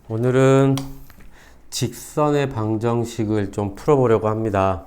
오늘은 직선의 방정식을 좀 풀어보려고 합니다.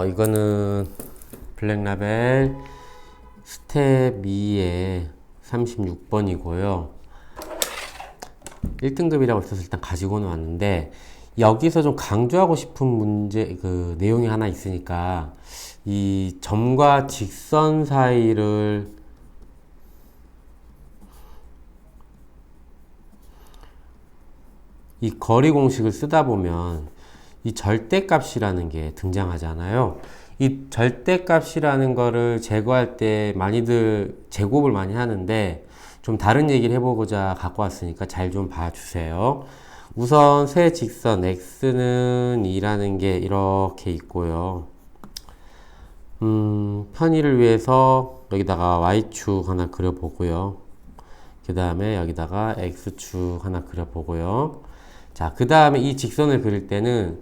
이거는 블랙라벨 스텝 2의 36번이고요. 1등급이라고 있어서 일단 가지고는 왔는데, 여기서 좀 강조하고 싶은 문제, 내용이 하나 있으니까, 이 점과 직선 사이를 이 거리 공식을 쓰다 보면 이 절대값이라는 게 등장하잖아요. 이 절대값이라는 거를 제거할 때 많이들 제곱을 많이 하는데, 좀 다른 얘기를 해보고자 갖고 왔으니까 잘 좀 봐주세요. 우선 세 직선 x는 2라는 게 이렇게 있고요. 편의를 위해서 여기다가 y축 하나 그려보고요. 그 다음에 여기다가 x축 하나 그려보고요. 자, 그 다음에 이 직선을 그릴 때는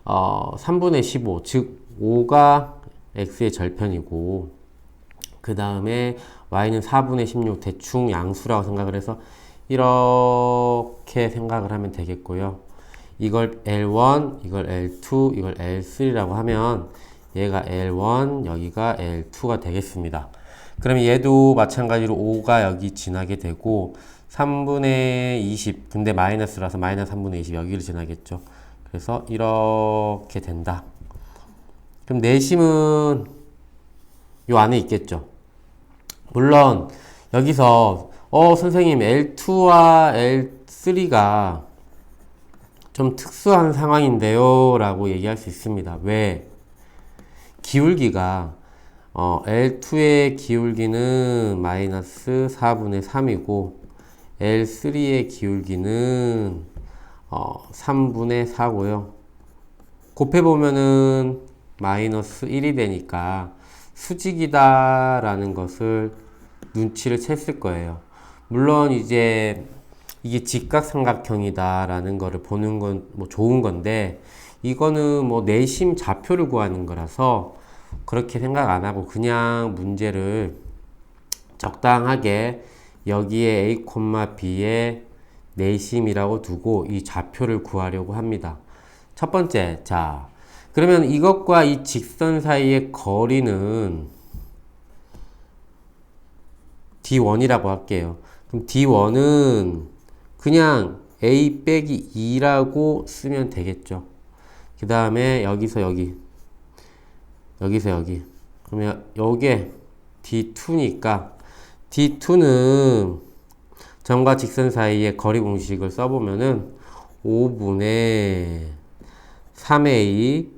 3분의 15, 즉 5가 x의 절편이고, 그 다음에 y는 4분의 16 대충 양수라고 생각을 해서 이렇게 생각을 하면 되겠고요. 이걸 L1, 이걸 L2, 이걸 L3라고 하면 얘가 L1, 여기가 L2가 되겠습니다. 그럼 얘도 마찬가지로 5가 여기 지나게 되고, 3분의 20, 근데 마이너스라서 마이너스 3분의 20 여기를 지나겠죠. 그래서 이렇게 된다. 그럼 내심은 요 안에 있겠죠. 물론 여기서 선생님 L2와 L3가 좀 특수한 상황인데요 라고 얘기할 수 있습니다. 왜? 기울기가 L2의 기울기는 마이너스 4분의 3이고 L3의 기울기는 3분의 4고요. 곱해보면은 마이너스 1이 되니까 수직이다 라는 것을 눈치를 챘을 거예요. 물론 이제 이게 직각삼각형이다 라는 거를 보는 건 뭐 좋은 건데, 이거는 뭐 내심 좌표를 구하는 거라서 그렇게 생각 안 하고 그냥 문제를 적당하게 여기에 A, B에 내심이라고 두고 이 좌표를 구하려고 합니다. 첫 번째, 자, 그러면 이것과 이 직선 사이의 거리는 D1이라고 할게요. 그럼 D1은 그냥 A 빼기 2라고 쓰면 되겠죠. 그 다음에 여기서 여기, 여기서 여기. 그러면 요게 D2니까 D2는 점과 직선 사이의 거리 공식을 써보면은 5분의 3A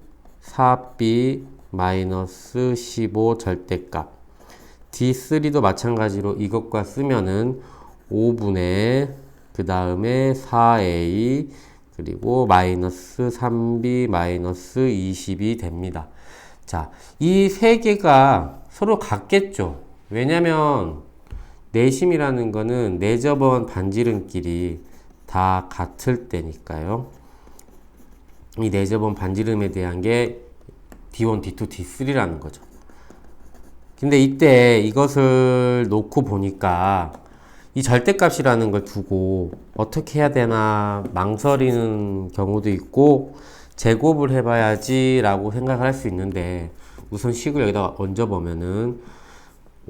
4B 마이너스 15 절대값. D3도 마찬가지로 이것과 쓰면은 5분의 그 다음에 4A 그리고 마이너스 3B 마이너스 20이 됩니다. 자, 이 세 개가 서로 같겠죠. 왜냐면 내심이라는 거는 내접원 반지름끼리 다 같을 때니까요. 이 내접원 반지름에 대한 게 D1, D2, D3라는 거죠. 근데 이때 이것을 놓고 보니까 이 절대값이라는 걸 두고 어떻게 해야 되나 망설이는 경우도 있고, 제곱을 해봐야지 라고 생각을 할 수 있는데, 우선 식을 여기다가 얹어보면은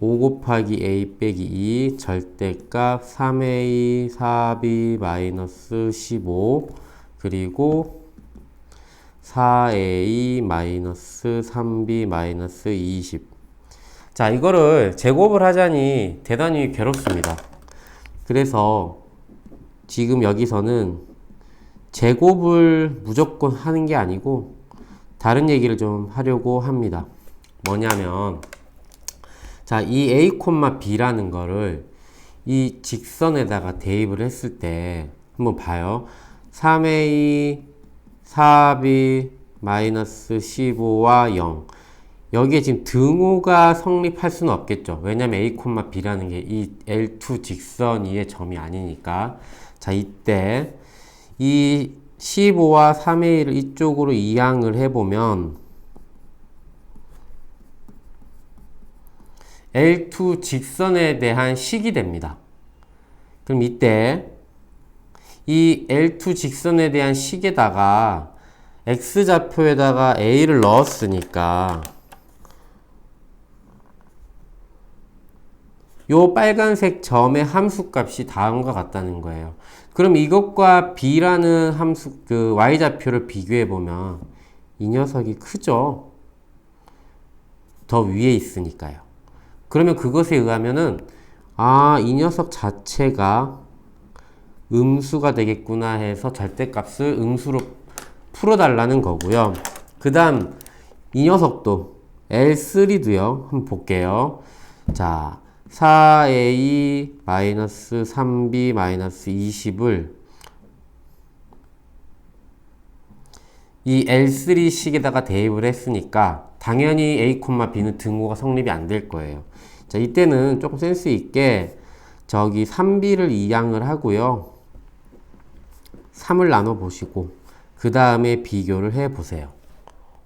5 곱하기 A 빼기 2 절대값 3A 4B 마이너스 15 그리고 4A 마이너스 3B 마이너스 20. 자, 이거를 제곱을 하자니 대단히 괴롭습니다. 그래서 지금 여기서는 제곱을 무조건 하는 게 아니고 다른 얘기를 좀 하려고 합니다. 뭐냐면, 자, 이 A, B라는 거를 이 직선에다가 대입을 했을 때 한번 봐요. 3A 4B 마이너스 15와 0. 여기에 지금 등호가 성립할 수는 없겠죠. 왜냐면 A, B라는 게 이 L2 직선 위의 점이 아니니까. 자, 이때 이 15와 3A를 이쪽으로 이항을 해보면 L2 직선에 대한 식이 됩니다. 그럼 이때 이 L2 직선에 대한 식에다가 X좌표에다가 A를 넣었으니까 요 빨간색 점의 함수값이 다음과 같다는 거예요. 그럼 이것과 B라는 함수, 그 Y좌표를 비교해보면 이 녀석이 크죠? 더 위에 있으니까요. 그러면 그것에 의하면은, 이 녀석 자체가 음수가 되겠구나 해서 절대값을 음수로 풀어달라는 거고요. 그 다음, 이 녀석도 L3도요. 한번 볼게요. 자, 4a-3b-20을 이 L3식에다가 대입을 했으니까 당연히 a, b는 등호가 성립이 안 될 거예요. 자, 이때는 조금 센스 있게 저기 3b를 이항을 하고요. 3을 나눠 보시고 그 다음에 비교를 해 보세요.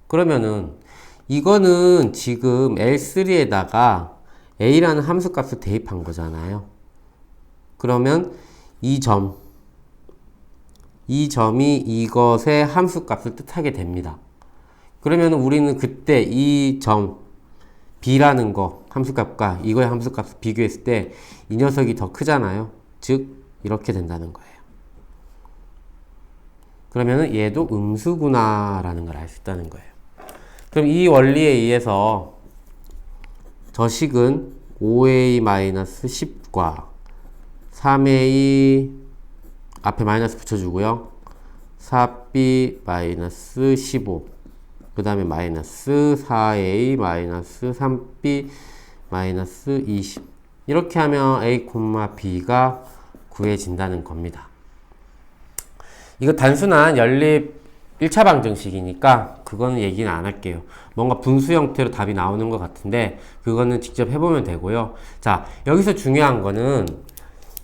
그러면은 이거는 지금 L3에다가 a라는 함수값을 대입한 거잖아요. 그러면 이 점이 이것의 함수값을 뜻하게 됩니다. 그러면 우리는 그때 이 점 b라는 거 함수값과 이거의 함수값을 비교했을 때 이 녀석이 더 크잖아요. 즉 이렇게 된다는 거예요. 그러면 얘도 음수구나 라는 걸 알 수 있다는 거예요. 그럼 이 원리에 의해서 저 식은 5a-10과 3a 앞에 마이너스 붙여주고요. 4b-15 그 다음에 마이너스 4a-3b-20 이렇게 하면 a, b가 구해진다는 겁니다. 이거 단순한 연립 1차 방정식이니까 그거는 얘기는 안 할게요. 뭔가 분수 형태로 답이 나오는 것 같은데 그거는 직접 해보면 되고요. 자, 여기서 중요한 거는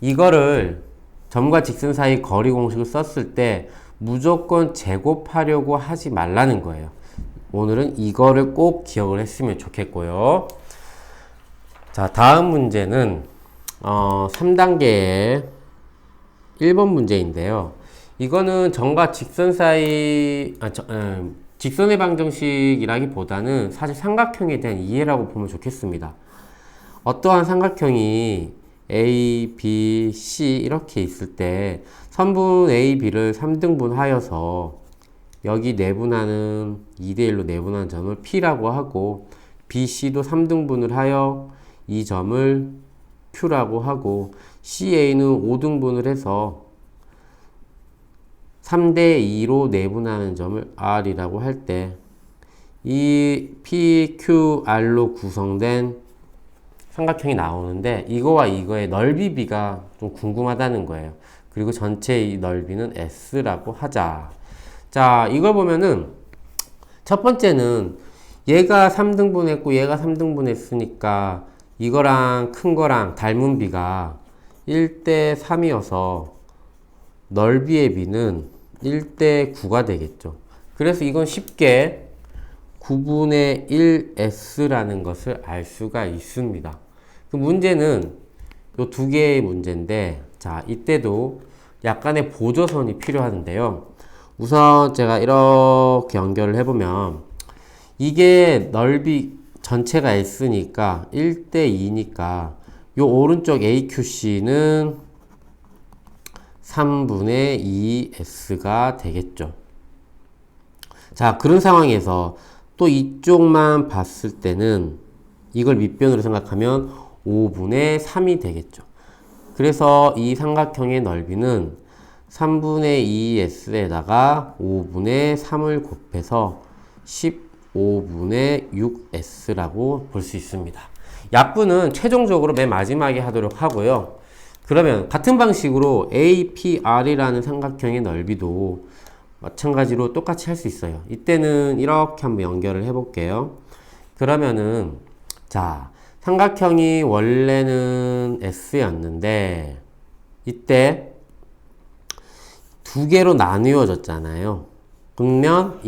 이거를 점과 직선 사이 거리 공식을 썼을 때 무조건 제곱하려고 하지 말라는 거예요. 오늘은 이거를 꼭 기억을 했으면 좋겠고요. 자, 다음 문제는 3단계의 1번 문제인데요. 이거는 점과 직선 사이 직선의 방정식이라기보다는 사실 삼각형에 대한 이해라고 보면 좋겠습니다. 어떠한 삼각형이 A, B, C 이렇게 있을 때 선분 A, B를 3등분 하여서 여기 내분하는 2대1로 내분하는 점을 P라고 하고 B, C도 3등분을 하여 이 점을 Q라고 하고 CA는 5등분을 해서 3대2로 내분하는 점을 R이라고 할 때 이 PQR로 구성된 삼각형이 나오는데 이거와 이거의 넓이 B가 좀 궁금하다는 거예요. 그리고 전체의 넓이는 S라고 하자. 자, 이걸 보면은 첫 번째는 얘가 3등분 했고 얘가 3등분 했으니까 이거랑 큰 거랑 닮은 B가 1대 3이어서 넓이의 B는 1대 9가 되겠죠. 그래서 이건 쉽게 9분의 1S라는 것을 알 수가 있습니다. 그 문제는 요 두 개의 문제인데, 자, 이때도 약간의 보조선이 필요하는데요. 우선 제가 이렇게 연결을 해보면, 이게 넓이 전체가 S니까 1대 2니까, 요 오른쪽 AQC는 3분의 2S가 되겠죠. 자, 그런 상황에서 또 이쪽만 봤을 때는 이걸 밑변으로 생각하면 5분의 3이 되겠죠. 그래서 이 삼각형의 넓이는 3분의 2S에다가 5분의 3을 곱해서 15분의 6S라고 볼 수 있습니다. 약분은 최종적으로 맨 마지막에 하도록 하고요. 그러면 같은 방식으로 APR이라는 삼각형의 넓이도 마찬가지로 똑같이 할 수 있어요. 이때는 이렇게 한번 연결을 해볼게요. 그러면은 자, 삼각형이 원래는 S였는데 이때 두 개로 나누어졌잖아요. 그러면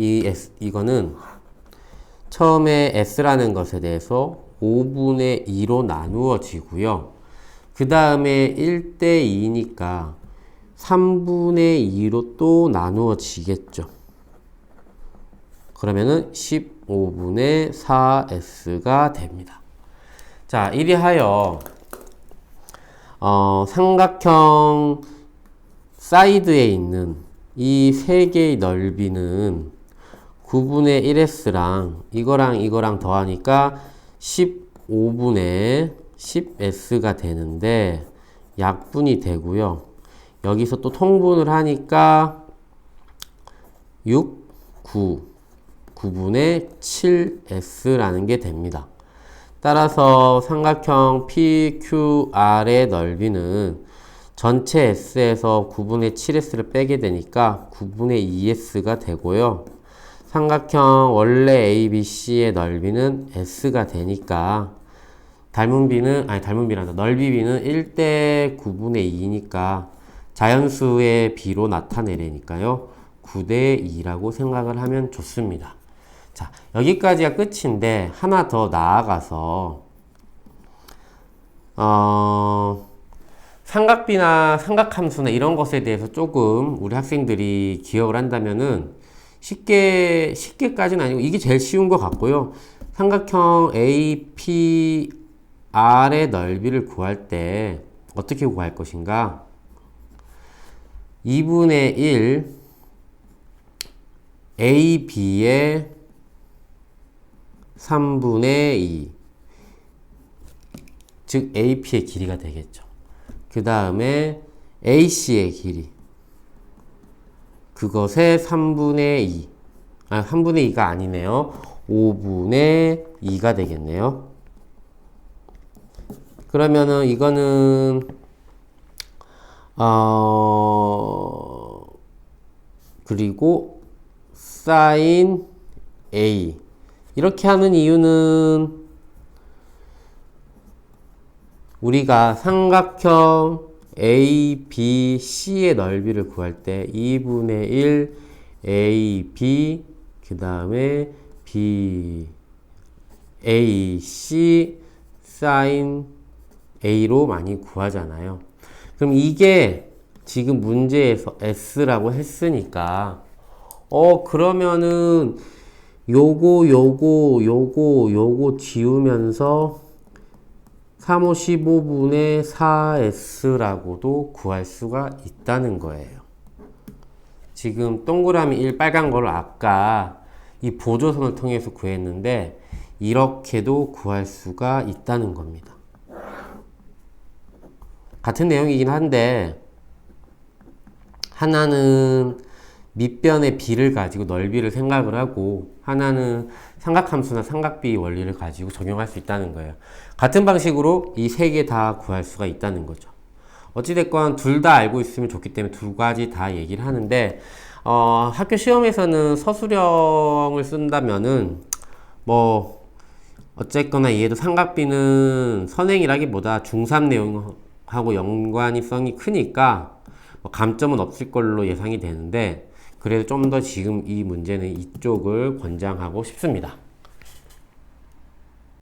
이거는 처음에 S라는 것에 대해서 5분의 2로 나누어지고요. 그 다음에 1대 2니까 3분의 2로 또 나누어지겠죠. 그러면은 15분의 4s가 됩니다. 자, 이리하여 삼각형 사이드에 있는 이 세 개의 넓이는 9분의 1s랑 이거랑 더하니까 15분의 10s가 되는데 약분이 되고요. 여기서 또 통분을 하니까 9분의 7s라는 게 됩니다. 따라서 삼각형 PQR의 넓이는 전체 S에서 9분의 7S를 빼게 되니까 9분의 2S가 되고요. 삼각형 원래 ABC의 넓이는 S가 되니까 넓이 B는 1대 9분의 2니까 자연수의 B로 나타내려니까요. 9대 2라고 생각을 하면 좋습니다. 자, 여기까지가 끝인데 하나 더 나아가서 삼각비나 삼각함수나 이런 것에 대해서 조금 우리 학생들이 기억을 한다면은 쉽게까지는 아니고 이게 제일 쉬운 것 같고요. 삼각형 APR의 넓이를 구할 때 어떻게 구할 것인가? 2분의 1 AB의 3분의 2, 즉 AP의 길이가 되겠죠. 그 다음에 AC의 길이, 그것의 3분의 2, 3분의 2가 아니네요. 5분의 2가 되겠네요. 그러면은 이거는 그리고 sin A 이렇게 하는 이유는 우리가 삼각형 ABC의 넓이를 구할 때 2분의 1 AB 그 다음에 BAC sin A로 많이 구하잖아요. 그럼 이게 지금 문제에서 S라고 했으니까 그러면은 요거 지우면서 3, 5, 15분의 4S라고도 구할 수가 있다는 거예요. 지금 동그라미 1 빨간 거를 아까 이 보조선을 통해서 구했는데 이렇게도 구할 수가 있다는 겁니다. 같은 내용이긴 한데 하나는 밑변의 비를 가지고 넓이를 생각을 하고 하나는 삼각함수나 삼각비 원리를 가지고 적용할 수 있다는 거예요. 같은 방식으로 이 세 개 다 구할 수가 있다는 거죠. 어찌됐건 둘 다 알고 있으면 좋기 때문에 두 가지 다 얘기를 하는데 학교 시험에서는 서술형을 쓴다면은 뭐 어쨌거나 얘도 삼각비는 선행이라기보다 중3 내용하고 연관성이 크니까 뭐 감점은 없을 걸로 예상이 되는데 그래도 좀 더 지금 이 문제는 이쪽을 권장하고 싶습니다.